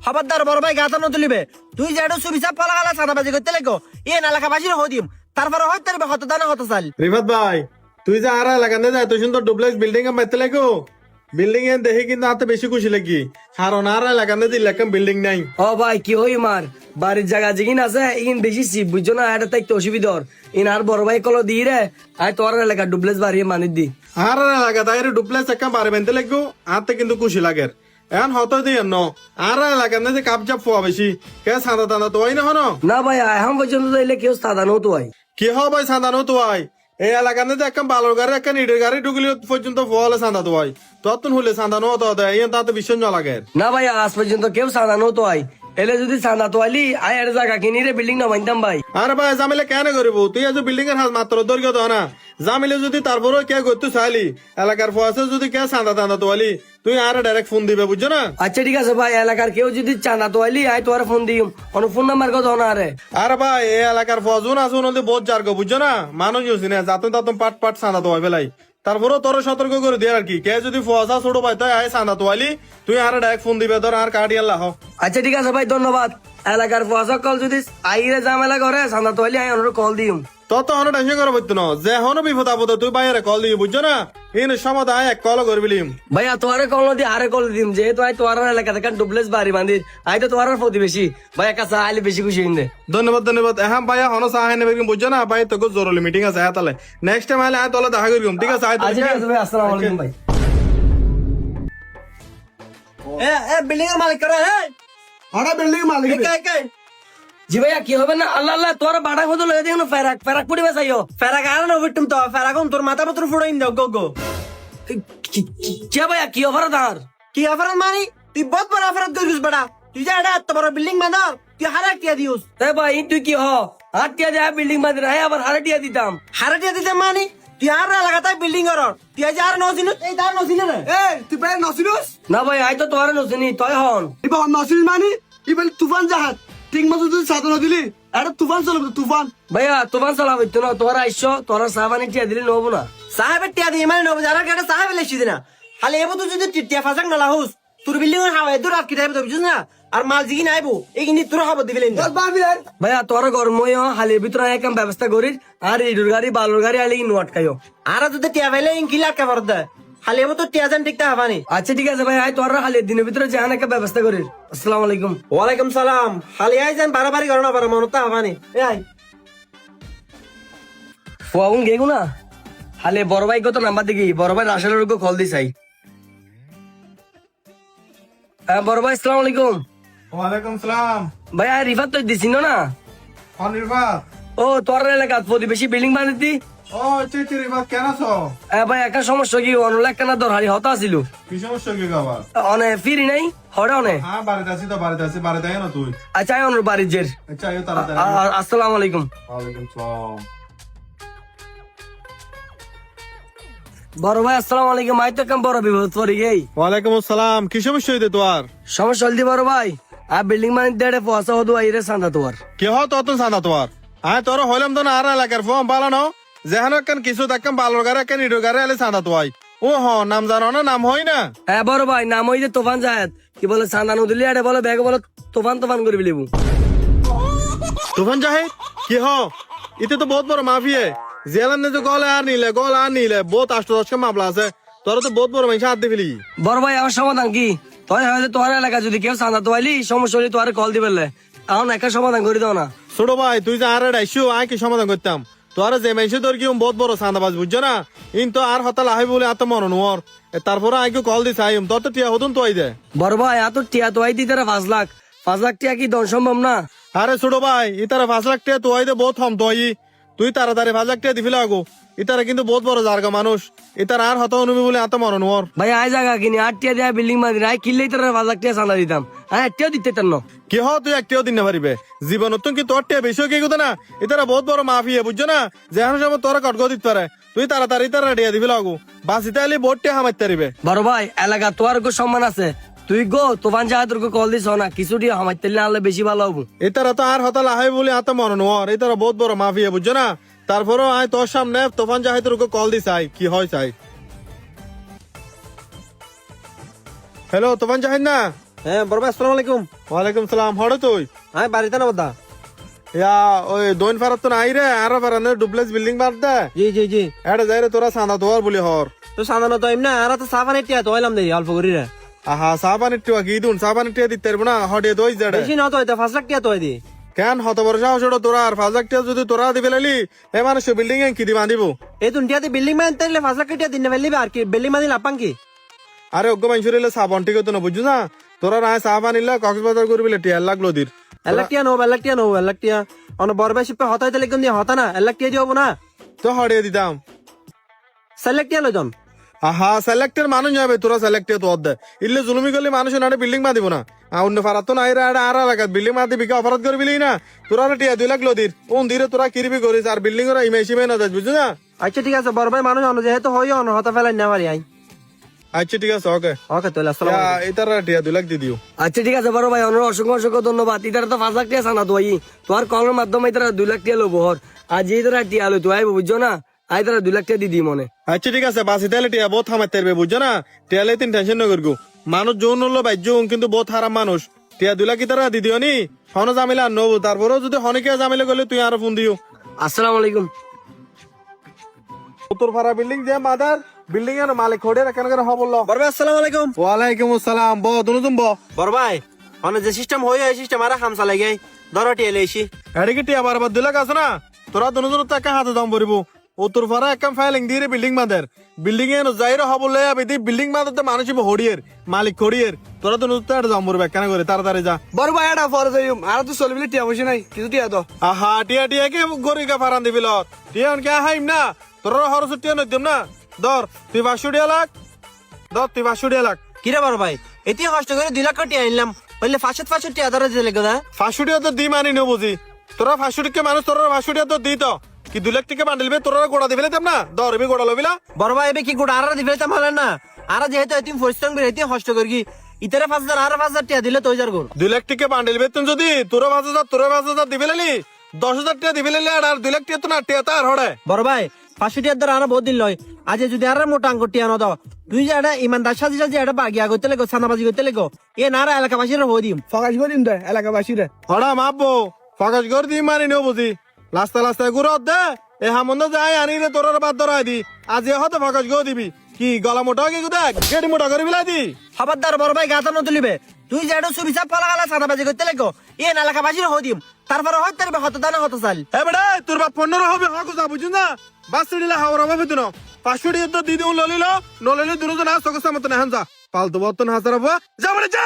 খবরদার বড় ভাই গাতা নতুলিবে তুই যেটা সুবিধা পলাগালা সাদাবাজি করতে লাগো এ এলাকাবাসীর হদিম তারপরে হয়তো হত দানা হত চাল রিফাত ভাই তুই যে আর এলাকাতে যায় তুই সুন্দর ডুপ্লেক্স বিল্ডিং এ মারতে লাগো বিল্ডিং এ দেখে কিন্তু হাতে বেশি খুশি লাগি কারণ আর এলাকাতে দিলে একদম বিল্ডিং নাই ও ভাই কি হই মার বাড়ির জায়গা যেগিন আছে ইন বেশি সিপ বুঝছো না এটা তাই অসুবিধা ইন আর বড় ভাই কল দি রে আয় তোর এলাকা ডুপ্লেস বাড়ি মানি দি আর এলাকা তাই ডুপ্লেক্স একটা বাড়ি বানতে লাগো হাতে কিন্তু খুশি লাগে এখন হতো দিয়ে ন আর এলাকাতে যে কাপ চাপ ফোয়া বেশি কে সাদা টানা তো হয় না হনো না ভাই এখন পর্যন্ত তাইলে কেউ সাদা নতো হয় কি হ ভাই সাঁদানো তো হয় এই এলাকাতে যে একটা বালোর গাড়ি একটা ইটের গাড়ি ঢুকলে পর্যন্ত ফোয়ালে সাঁদা তো হয় তখন হলে সাঁদানো হতো এই তাতে বিশ্বাস না লাগে না ভাই আজ পর্যন্ত কেউ সাদা নতো হয় এলে যদি সাদা তো আইলি আয় এর জায়গা কিনি রে বিল্ডিং না বানতাম ভাই আরে ভাই জামিলে কেন করিব তুই আজ বিল্ডিং এর হাত মাত্র দৈর্ঘ্য তো না জামিলে যদি তারপরে কে করতে চাইলি এলাকার ফোয়াছে যদি কে সাঁদা টানা তো আলি তুই আর ডাইরেক্ট ফোন দিবে বুঝছো না আচ্ছা ঠিক আছে ভাই এলাকার কেউ যদি চাঁদা তো আইলি আয় তোর ফোন দিম কোন ফোন নাম্বার কত না রে আরে ভাই এই এলাকার ফজুন আসুন বহুত জার্গ বুঝছো না মানুষ হচ্ছে না যাতন তাতন পাট পাট সাঁদা তো হয় ফেলাই তারপরেও তোর সতর্ক করে দিয়ে আর কি কে যদি ফসা ছোট ভাই তাই আয় সাঁদা তো আলি তুই আর ডাইরেক্ট ফোন দিবে ধর আর কাটি আল্লাহ আচ্ছা ঠিক আছে ভাই ধন্যবাদ এলাকার ফসা কল যদি আইরে ঝামেলা করে চাঁদা তো আইলি আয় অনুরোধ কল দিম তত হনো টেনশন করা বলতো না যে হনো বিপদ আপদ তুই বাইরে কল দিবি বুঝছো না এই সমাধান এক কল করবিলিম ভাইয়া তোয়ারে কল নদী আরে কল দিম যেহেতু আই তোয়ার এলাকা থেকে ডুপ্লেস বাড়ি বান্দির আই তো তোয়ার প্রতিবেশী ভাইয়া কাছে আইলে বেশি খুশি হিন্দে ধন্যবাদ ধন্যবাদ এখন ভাইয়া হনো সাহায্য নেবে বুঝছো না ভাই তোকে জরুরি মিটিং আছে হ্যাঁ তাহলে নেক্সট টাইম আইলে তলে দেখা করিম ঠিক আছে আচ্ছা ঠিক আছে ভাই আসসালামু আলাইকুম ভাই এ বিল্ডিং এর মালিক করে হ্যাঁ হঠাৎ বিল্ডিং মালিক জি ভাইয়া কি হবে না আল্লাহ আল্লাহ তোর বাড়া কত লয়ে দেখুন ফেরাক ফেরাক পড়িবে চাইও ফেরাক আর না বিটুম তো ফেরাকন তোর মাথা পত্র ফুড়াইন দাও গো গো কে ভাইয়া কি অফার ধার কি অপরাধ মানি তুই বহুত বড় অপরাধ করিস বেটা তুই যা এটা এত বড় বিল্ডিং বানাও তুই হারাটিয়া দিউস এ ভাই তুই কি হ হাটিয়া দেয়া বিল্ডিং বাঁধি না আবার হারাটিয়া দিতাম হারাটিয়া দিতে মানি তুই আর এলাকাতে বিল্ডিং কর তুই আজ আর নছিনু এই তার নছিনু রে এই তুই বের নসিলুস না ভাই আই তো তোর নছিনি তই হন ইবা নসিল মানে ইবেল তুফান জাহাজ ঠিক মতো তুই সাথে নদিলি এটা তুফান চলবে তুফান ভাইয়া তোমার সালাম হইতো না তোর আইসো তোর সাবানি টিয়া দিলে নবো না সাহেবের টিয়া দিয়ে মানে নব যারা কেটে সাহেব লেছি দিনা খালি এবো তুই যদি টিয়া ফাসাক না লাহুস তোর বিল্ডিং এর হাওয়া দূর আটকে যাবে তো বুঝছিস না আর মাল জিগি নাইবো এই কিন্তু তোর হাবো দিবেন চল বাবি আর ভাইয়া তোর গরমই হালের ভিতরে একদম ব্যবস্থা করিস আর ইডুর গাড়ি বালুর গাড়ি আলি ইনু আটকাইও আর যদি টিয়া পাইলে ইনকিলা আটকা পারত দে খালি এবো তো টিয়া জান ঠিকটা হবানি আচ্ছা ঠিক আছে ভাই আই তোর হালের দিনের ভিতরে জাহান একটা ব্যবস্থা করিস আসসালামু আলাইকুম ওয়ালাইকুম সালাম খালি আই যান বাড়াবাড়ি করো না পারো মনতা হবানি এ আই ফুয়াউন গেগু না হালে বড় ভাই কত নাম্বার দেখি বড় ভাই রাসেলের কল দিস আই হ্যাঁ বড় ভাই আসসালামু আলাইকুম ওয়ালাইকুম সালাম ভাই আর রিফাত তো দিছিল না অনির্বাদ ও তোর এলাকা প্রতিবেশী বিল্ডিং বানিয়ে ও চিঠি রিবাদ কেন আছো ভাই একটা সমস্যা কি অনেক কেনা দরহারি হতা আছিল কি সমস্যা কি আবার অনে ফিরি নাই হরে অনে হ্যাঁ বাড়িতে আছি তো বাড়িতে আছি বাড়িতে আয় না তুই আচ্ছা আই অনুর বাড়ির জের আচ্ছা আয় তাড়াতাড়ি আসসালামু আলাইকুম ওয়ালাইকুম সালাম বড় ভাই আসসালামু আলাইকুম আই তো কেমন বড় বিপদ পড়ি গেই ওয়ালাইকুম আসসালাম কি সমস্যা হইতে তোর সমস্যা হলদি বড় ভাই আর বিল্ডিং বানিয়ে দেড়ে পয়সা হদু আইরে সান্দা তোর কি হয় তত সাদা তোর আয় তোর হইলাম তো না আর এলাকার ফর্ম বালানো যেহান একখান কিছু দেখলাম বালোর গাড়ি একখান ইডো গাড়ি আলে সাদা তোয়াই ও হ নাম জানো না নাম হয় না হ্যাঁ বড় ভাই নাম ওই যে তোফান জাহেদ কি বলে সান্দা নদুলি আরে বলে ব্যাগ বলে তোফান তোফান করে বিলিবু তুফান জাহিদ কি হ ইতে তো বহুত বড় মাফিয়ে জেলার নে তো গলে আর নিলে বহুত আষ্ট মামলা আছে তোর তো বহুত বড় মানুষ হাত দিবি বড় ভাই আমার সমাধান কি তোর হয়তো তোর এলাকা যদি কেউ সান্দা তোয়াইলি সমস্যা হলে তোর কল দিবে এখন একটা সমাধান করে দাও না ছোট ভাই তুই যে আর আইসু আয় কি সমাধান করতাম তোর যে মানুষ তোর কি বহুত বড় সান্দাবাজ বুঝছো না ইন তো আর হতাল আহি বলে এত মন নোর তারপরে আইকে কল দিস আইম তোর তো টিয়া হতুন তো আই দে বড় ভাই এত টিয়া তোয়াই দিতে 5 লাখ টিয়া কি দন সম্ভব না আরে ছোট ভাই ইতারা 5 লাখ টাকা তো আই দে বহুত হম তো তুই তাড়াতাড়ি 5 লাখ টাকা দিবি লাগো ইতারা কিন্তু বহুত বড় জারগা মানুষ ইতারা আর হত অনুমি বলে এত মন নোর ভাই আয় জায়গা কিনি 8 টিয়া দেয়া বিল্ডিং বাঁধি আয় কিনলেই তোর 5 লাখ টিয়া চাঁদা দিতাম হ্যাঁ টিয়াও দিতে তেন কি হ তুই একটিও দিন না পারিবে জীবন তুই কি তোর টিয়া বেশি কি কথা না ইতারা বহুত বড় মাফিয়া বুঝছো না যেহান সময় তোরা কটক দিতে পারে তুই তাড়াতাড়ি তারা টিয়া দিবি লাগো বাসিতে আলি বহুত টিয়া হামাইতে পারিবে বড় ভাই এলাকা তোর সম্মান আছে তুই গো তোফান জাহাদের কল দিস না কিছু দিয়ে আমার তেলে আনলে বেশি ভালো হবো ইতারা তো আর হতাল আহে বলে এত মন নোর ইতারা বহুত বড় মাফিয়া বুঝছো না তারপরেও আয় তোর সামনে তোফান জাহিদের কল দিস আই কি হয় চাই হ্যালো তোফান জাহিদ না হ্যাঁ বড় ভাই আসসালামু আলাইকুম। ওয়ালাইকুম সালাম। হড়ে তুই আমি বাড়িতে না বদা। ইয়া ওই দোন ফারাত তো নাই রে, আর ফারানে ডুপ্লেক্স বিল্ডিং বাদ দে। জি জি জি। এটা যাই রে তোরা চাঁদা তোয়ার বলি হর। তো সাধারণ তো এমনি আর তো সাফান টিয়া তো হইলাম দেই অল্প করি রে। আহা সাবানের টিয়া কি দুন সাবানের টিয়া দিতে পারবো না, হডে দই যাড়ে। বেশি না তো হইতে 5 লাখ টিয়া তো হই দি। কেন হত বর্ষা হসড় তোরা আর 5 লাখ টিয়া যদি তোরা দিবে লালি এ মানুষ বিল্ডিং এ কি দি বাঁধিব? এই তুন টিয়াতে বিল্ডিং মান তাইলে 5 লাখ টিয়া দিন ফেললিবে আর কি বিল্ডিং মান লাপাং কি? আরে অজ্ঞ মানুষের সাবান ঠিক হতো না বুঝছো না, তোরা না সাবান ইল্লা কক্সবাজার করবিলে টিয়া লাগলো দির। 1 লাখ টিয়া নো 1 লাখ টিয়া নো 1 লাখ টিয়া অন বড় ভাই শিপে হতাইতে লিখুন দি হতা না 1 লাখ টিয়া দিও না। তো হড়ে দিতাম। 4 লাখ টিয়া লইতাম। আহা সিলেক্টের মানুষ যাবে তোরা সিলেক্টে তো অদ্দে ইল্লে জুলুমি করলে মানুষ না বিল্ডিং বাঁধিব না। অন্য ফারাত তো নাই রে, আর লাগাত বিল্ডিং বাঁধি বিকা অপরাধ করবিলি না। তোরা টিয়া 2 লাখ লদির কোন দিরে তোরা কিরবি করিস আর বিল্ডিং এর ইমেশিমে না যাস বুঝছো না। আচ্ছা ঠিক আছে বড় ভাই মানুষ অন যেহেতু হই অন হতা ফেলাই না পারি আই। আচ্ছা ঠিক আছে ওকে। ওকে তাহলে আসসালামু আলাইকুম। এই তারা টিয়া 2 লাখ দি দিও। আচ্ছা ঠিক আছে বড় ভাই অনেক অসংখ্য অসংখ্য ধন্যবাদ। ইতারা তো 5 লাখ টাকা চাঁদা তো তোমার কলের মাধ্যমে ইতারা 2 লাখ টাকা লব হর। আজ এই তারা টিয়া লো তো আইব বুঝছো না, আই তারা 2 লাখ টাকা দি মনে। আচ্ছা ঠিক আছে বাসি তাহলে টিয়া বহুত থামাইতে পারবে বুঝছো না, টিয়ালে তিন টেনশন ন করগু। মানুষ যৌন হলো বাহ্য কিন্তু বহুত হারাম মানুষ। টিয়া 2 লাখ কি তারা দি দিও নি হন জামিলা নবু, তারপরেও যদি হনিকে জামিলা করলে তুই আরো ফোন দিও। আসসালামু আলাইকুম। উত্তর ফারা বিল্ডিং যে মাদার বিল্ডিং এর মালিক খড়ে কেন কেন হবল। বড় ভাই আসসালামু আলাইকুম। ওয়ালাইকুম আসসালাম। ব দুনুদুম ব বড় ভাই অন যে সিস্টেম হই এই সিস্টেম আর খামসা লাগে ধরো টিয়া লইছি। এদিকে টিয়া বারবার 2 লাখ আছে না, তোরা দুনুদুন টাকা হাতে দাম পড়িব। উত্তর ফারা একদম ফাইলিং দিয়ে বিল্ডিং মাদার বিল্ডিং এর যাইরে হবল আবিদি বিল্ডিং মাদার মানুষ হড়িয়ের মালিক খড়িয়ের তোরা দুনুদুন টাকা দাম পড়বে কেন করে তাড়াতাড়ি যা। বড় ভাই এটা ফর যাইম আর তো চলবিলে টিয়া বসে নাই কিছু টিয়া তো। আহা টিয়া টিয়া কে গরি কা ফারান দিবিল টিয়া কে হাইম না তোরা হরস টিয়া নইতাম না। ধর তুই 500 লাখ ধর তুই 500 লাখ। কিরে বড় ভাই এতে কষ্ট করে 2 লাখ টিয়া আনলাম বললে 500 টিয়া ধরে দিলে গদা। 500 টাকা তো দি মানি নো বুঝি, তোরা 500 টাকা মানুষ তোরা 500 টাকা তো দি তো কি 2 লাখ টাকা বান্ডিল বে তোরা গোড়া দিবে তেম না ধর বি গোড়া লবিলা। বড় ভাই এবে কি গুড় আর দিবে তাম হলেন না আর যেহেতু এতিম পরিশ্রম করে এতে কষ্ট করি ইতারে 5000 আর 5000 টিয়া দিলে তো যার গোল 2 লাখ টাকা বান্ডিল বে তুমি যদি তোরা 5000 দিবে লালি 10,000 টাকা দিবে লালি আর 2 লাখ টাকা তো না টিয়া তার হড়ে। বড় ভাই 500 টিয়ার ধর আর বহুত দিন লয় আজ যদি আর মোটা আঙ্গুর টিয়া ন দাও তুই যে এটা ইমানদার সাজি সাজি এটা বাগিয়া করতে লেগো সানাবাজি করতে লেগো এ না রা এলাকাবাসীর হই দিম। ফকাশ করে দিন দে এলাকাবাসী রে। হড়া মাপবো ফাঁকাশ ঘর দি মানি নো বুঝি লাস্তা লাস্তা গুড় দে এ হামন্দ যাই আনি রে তোর বাদ ধরাই দি আজ হতে ফাঁকাশ গো দিবি কি গলা মোটা কি দেখ গেড়ি মোটা করে বিলাই দি। খবরদার বড় ভাই গাতা ন তুলিবে তুই যে এটা সুবিচার পালা গালা সানাবাজি করতে লেগো এ না এলাকাবাসীর হই দিম তারপরে হয়তো তারবে হত দানা হত চাল। এ বেড়া তোর বাপ 15 হবে হক যা বুঝুন না বাস দিলা হাওড়া ভাবে তুনো 500 টাকা তো দি দিও ললিল নললি দুজন আস তোকে সামত না হানজা পালতু বতন হাজার হবো যা বড় যা।